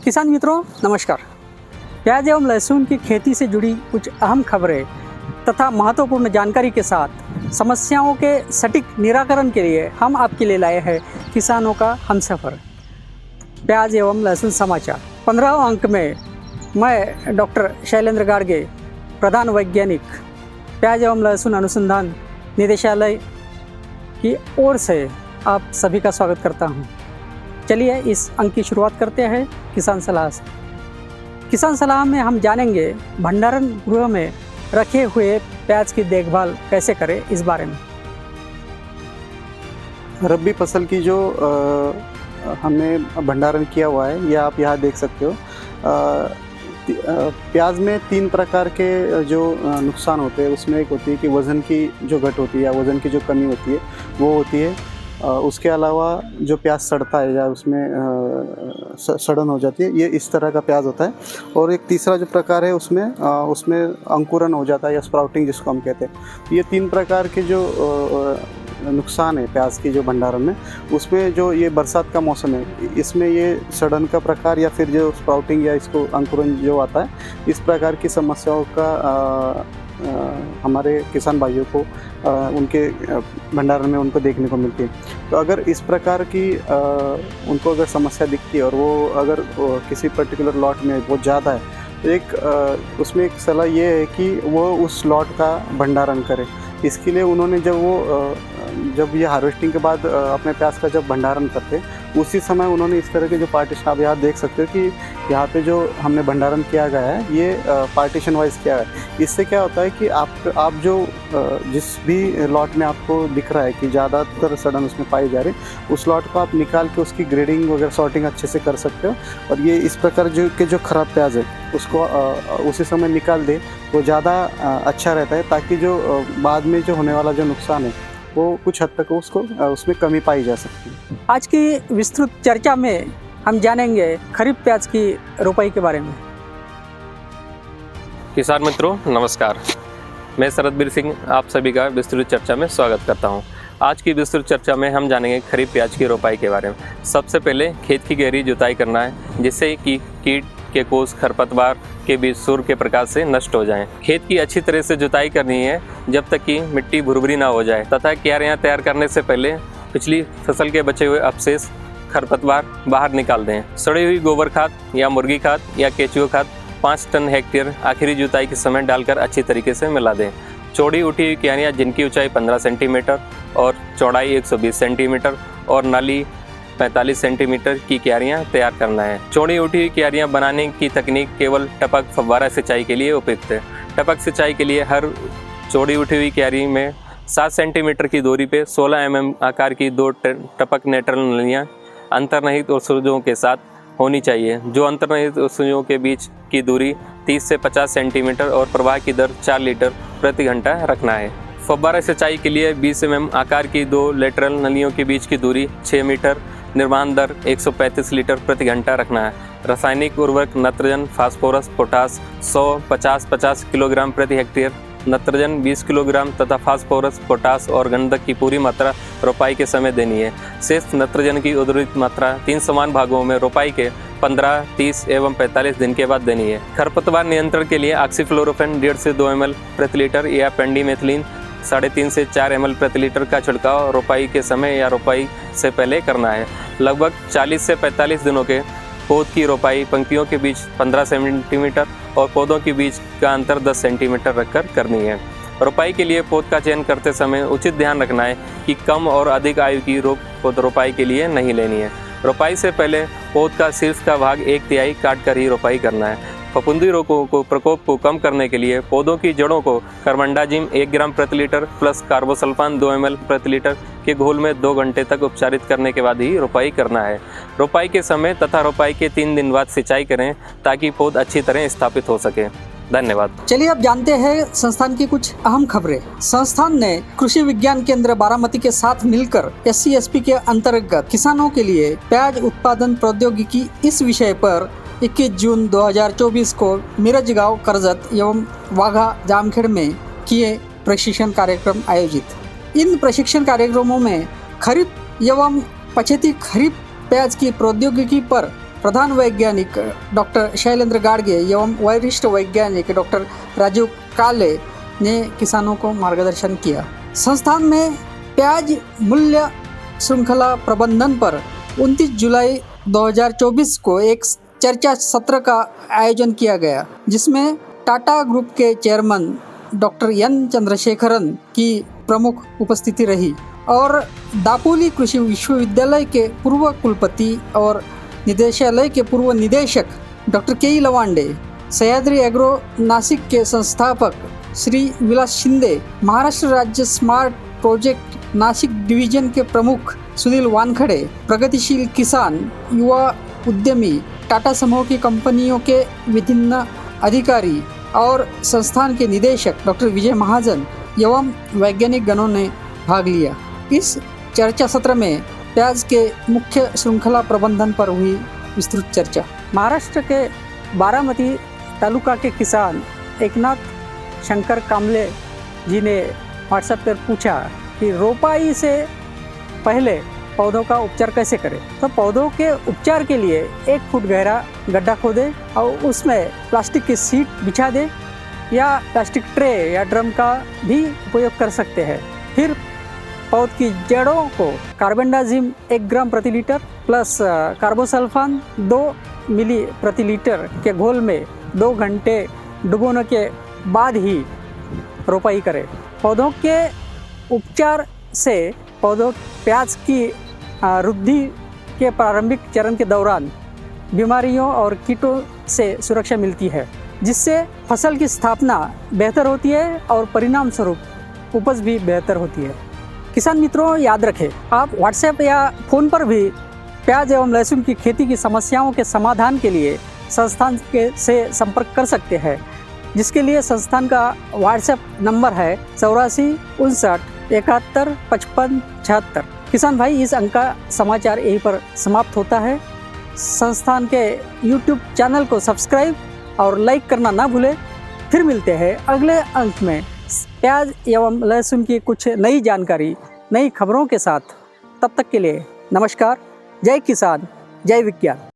किसान मित्रों नमस्कार। प्याज एवं लहसुन की खेती से जुड़ी कुछ अहम खबरें तथा महत्वपूर्ण जानकारी के साथ समस्याओं के सटीक निराकरण के लिए हम आपके लिए लाए हैं किसानों का हमसफ़र प्याज एवं लहसुन समाचार। 15 अंक में मैं डॉक्टर शैलेंद्र गाड़गे, प्रधान वैज्ञानिक प्याज एवं लहसुन अनुसंधान निदेशालय की ओर से आप सभी का स्वागत करता हूं। चलिए इस अंक की शुरुआत करते हैं किसान सलाह से। किसान सलाह में हम जानेंगे भंडारण गृह में रखे हुए प्याज की देखभाल कैसे करें, इस बारे में। रब्बी फसल की जो हमने भंडारण किया हुआ है, यह आप यहाँ देख सकते हो। प्याज में 3 प्रकार के जो नुकसान होते हैं, उसमें एक होती है कि वज़न की जो घट होती है या वज़न की जो कमी होती है वो होती है। उसके अलावा जो प्याज सड़ता है या उसमें सड़न हो जाती है, ये इस तरह का प्याज होता है। और एक तीसरा जो प्रकार है उसमें अंकुरन हो जाता है या स्प्राउटिंग जिसको हम कहते हैं। ये 3 प्रकार के जो नुकसान है प्याज की जो भंडारण में, उसमें जो ये बरसात का मौसम है, इसमें ये सड़न का प्रकार या फिर जो स्प्राउटिंग या इसको अंकुरन जो आता है, इस प्रकार की समस्याओं का हमारे किसान भाइयों को उनके भंडारण में उनको देखने को मिलती है। तो अगर इस प्रकार की उनको अगर समस्या दिखती है और वो अगर किसी पर्टिकुलर लॉट में बहुत ज़्यादा है, तो उसमें एक सलाह ये है कि वो उस लॉट का भंडारण करे। इसके लिए उन्होंने जब ये हार्वेस्टिंग के बाद अपने प्याज का जब भंडारण करते, उसी समय उन्होंने इस तरह के जो पार्टीशन, आप यहाँ देख सकते हो कि यहाँ पे जो हमने भंडारण किया गया है, ये पार्टीशन वाइज किया है। इससे क्या होता है कि आप जो जिस भी लॉट में आपको दिख रहा है कि ज़्यादातर सड़न उसमें पाई जा रही, उस लॉट को आप निकाल के उसकी ग्रेडिंग वगैरह सॉर्टिंग अच्छे से कर सकते हो। और ये इस प्रकार जो खराब प्याज है उसको उसी समय निकाल दे, वो ज़्यादा अच्छा रहता है, ताकि जो बाद में जो होने वाला जो नुकसान है वो कुछ हद तक उसमें कमी पाई जा सकती है। आज की विस्तृत चर्चा में हम जानेंगे खरीफ प्याज की रोपाई के बारे में। किसान मित्रों नमस्कार, मैं शरदबीर सिंह आप सभी का विस्तृत चर्चा में स्वागत करता हूं। आज की विस्तृत चर्चा में हम जानेंगे खरीफ प्याज की रोपाई के बारे में। सबसे पहले खेत की गहरी जुताई करना है, जिससे कि कीट के कोष खरपतवार के बीज सूर्य के प्रकाश से नष्ट हो जाएं। खेत की अच्छी तरह से जुताई करनी है जब तक कि मिट्टी भुरभुरी ना हो जाए, तथा क्यारियां तैयार करने से पहले पिछली फसल के बचे हुए अवशेष खरपतवार बाहर निकाल दें। सड़ी हुई गोबर खाद या मुर्गी खाद या केचुआ खाद 5 टन हेक्टेयर आखिरी जुताई के समय डालकर अच्छी तरीके से मिला दें। चौड़ी उठी हुई क्यारियाँ जिनकी ऊंचाई 15 सेंटीमीटर और चौड़ाई 120 सेंटीमीटर और नाली 45 सेंटीमीटर की क्यारियां तैयार करना है। चौड़ी उठी हुई क्यारियां बनाने की तकनीक केवल टपक फव्वारा सिंचाई के लिए उपयुक्त है। टपक सिंचाई के लिए हर चौड़ी उठी हुई क्यारी में 7 सेंटीमीटर की दूरी पे 16 mm आकार की 2 टपक नेट्रल नलियाँ अंतर्निहित उत्सर्जकों के साथ होनी चाहिए। जो अंतर्निहित उत्सर्जकों के बीच की दूरी 30 से 50 सेंटीमीटर और प्रवाह की दर 4 लीटर प्रति घंटा रखना है। फव्वारा सिंचाई के लिए 20 mm आकार की 2 लेटरल नलियों के बीच की दूरी 6 मीटर, निर्माण दर 135 लीटर प्रति घंटा रखना है। रासायनिक उर्वरक नाइट्रोजन, फास्फोरस, पोटास 100-50-50 किलोग्राम प्रति हेक्टेयर, नाइट्रोजन 20 किलोग्राम तथा फास्फोरस, पोटास और गंधक की पूरी मात्रा रोपाई के समय देनी है। शेष नाइट्रोजन की उर्वरित मात्रा 3 समान भागों में रोपाई के 15, 30 एवं 45 दिन के बाद देनी है। खरपतवार नियंत्रण के लिए ऑक्सीफ्लोरोफेन 1.5 से 2 ml प्रति लीटर या पेंडीमेथिलीन 3.5 से 4 ml प्रति लीटर का छिड़काव रोपाई के समय या रोपाई से पहले करना है। लगभग 40 से 45 दिनों के पौध की रोपाई पंक्तियों के बीच 15 सेंटीमीटर और पौधों के बीच का अंतर 10 सेंटीमीटर रखकर करनी है। रोपाई के लिए पौध का चयन करते समय उचित ध्यान रखना है कि कम और अधिक आयु की पौध रोपाई के लिए नहीं लेनी है। रोपाई से पहले पौध का शीर्ष का भाग 1/3 काट कर ही रोपाई करना है। फफूंदी रोगों को प्रकोप को कम करने के लिए पौधों की जड़ों को कार्बनडाजिम 1 ग्राम प्रति लीटर प्लस कार्बोसल्फान 2 ml प्रति लीटर के घोल में 2 घंटे तक उपचारित करने के बाद ही रोपाई करना है। रोपाई के समय तथा रोपाई के 3 दिन बाद सिंचाई करें, ताकि पौध अच्छी तरह स्थापित हो सके। धन्यवाद। चलिए अब जानते हैं संस्थान की कुछ अहम खबरें। संस्थान ने कृषि विज्ञान केंद्र बारामती के साथ मिलकर SC/SP के अंतर्गत किसानों के लिए प्याज उत्पादन प्रौद्योगिकी इस विषय पर 21 जून 2024 को मिरज गांव करजत एवं वाघा जामखेड़ में किए प्रशिक्षण कार्यक्रम आयोजित। इन प्रशिक्षण कार्यक्रमों में खरीफ एवं पछेती खरीफ प्याज की प्रौद्योगिकी पर प्रधान वैज्ञानिक डॉक्टर शैलेंद्र गाडगे एवं वरिष्ठ वैज्ञानिक डॉक्टर राजीव काले ने किसानों को मार्गदर्शन किया। संस्थान में प्याज मूल्य श्रृंखला प्रबंधन पर 29 जुलाई 2024 को एक चर्चा सत्र का आयोजन किया गया, जिसमें टाटा ग्रुप के चेयरमैन डॉक्टर एन चंद्रशेखरन की प्रमुख उपस्थिति रही और दापोली कृषि विश्वविद्यालय के पूर्व कुलपति और निदेशालय के पूर्व निदेशक डॉक्टर के लवांडे, सह्याद्री एग्रो नासिक के संस्थापक श्री विलास शिंदे, महाराष्ट्र राज्य स्मार्ट प्रोजेक्ट नासिक डिवीजन के प्रमुख सुनील वानखड़े, प्रगतिशील किसान, युवा उद्यमी, टाटा समूह की कंपनियों के विभिन्न अधिकारी और संस्थान के निदेशक डॉक्टर विजय महाजन एवं वैज्ञानिक गणों ने भाग लिया। इस चर्चा सत्र में प्याज के मुख्य श्रृंखला प्रबंधन पर हुई विस्तृत चर्चा। महाराष्ट्र के बारामती तालुका के किसान एकनाथ शंकर कामले जी ने व्हाट्सएप पर पूछा कि रोपाई से पहले पौधों का उपचार कैसे करें। तो पौधों के उपचार के लिए 1 फुट गहरा गड्ढा खोदें और उसमें प्लास्टिक की सीट बिछा दें या प्लास्टिक ट्रे या ड्रम का भी उपयोग कर सकते हैं। फिर पौध की जड़ों को कार्बेंडाजिम 1 ग्राम प्रति लीटर प्लस कार्बोसल्फान 2 मिली प्रति लीटर के घोल में 2 घंटे डुबोने के बाद ही रोपाई करें। पौधों के उपचार से पौधों प्याज की वृद्धि के प्रारंभिक चरण के दौरान बीमारियों और कीटों से सुरक्षा मिलती है, जिससे फसल की स्थापना बेहतर होती है और परिणाम स्वरूप उपज भी बेहतर होती है। किसान मित्रों, याद रखें, आप व्हाट्सएप या फ़ोन पर भी प्याज एवं लहसुन की खेती की समस्याओं के समाधान के लिए संस्थान से संपर्क कर सकते हैं, जिसके लिए संस्थान का व्हाट्सएप नंबर है 84 59 71 55 76। किसान भाई, इस अंक का समाचार यहीं पर समाप्त होता है। संस्थान के यूट्यूब चैनल को सब्सक्राइब और लाइक करना ना भूलें। फिर मिलते हैं अगले अंक में प्याज एवं लहसुन की कुछ नई जानकारी, नई खबरों के साथ। तब तक के लिए नमस्कार। जय किसान, जय विज्ञान।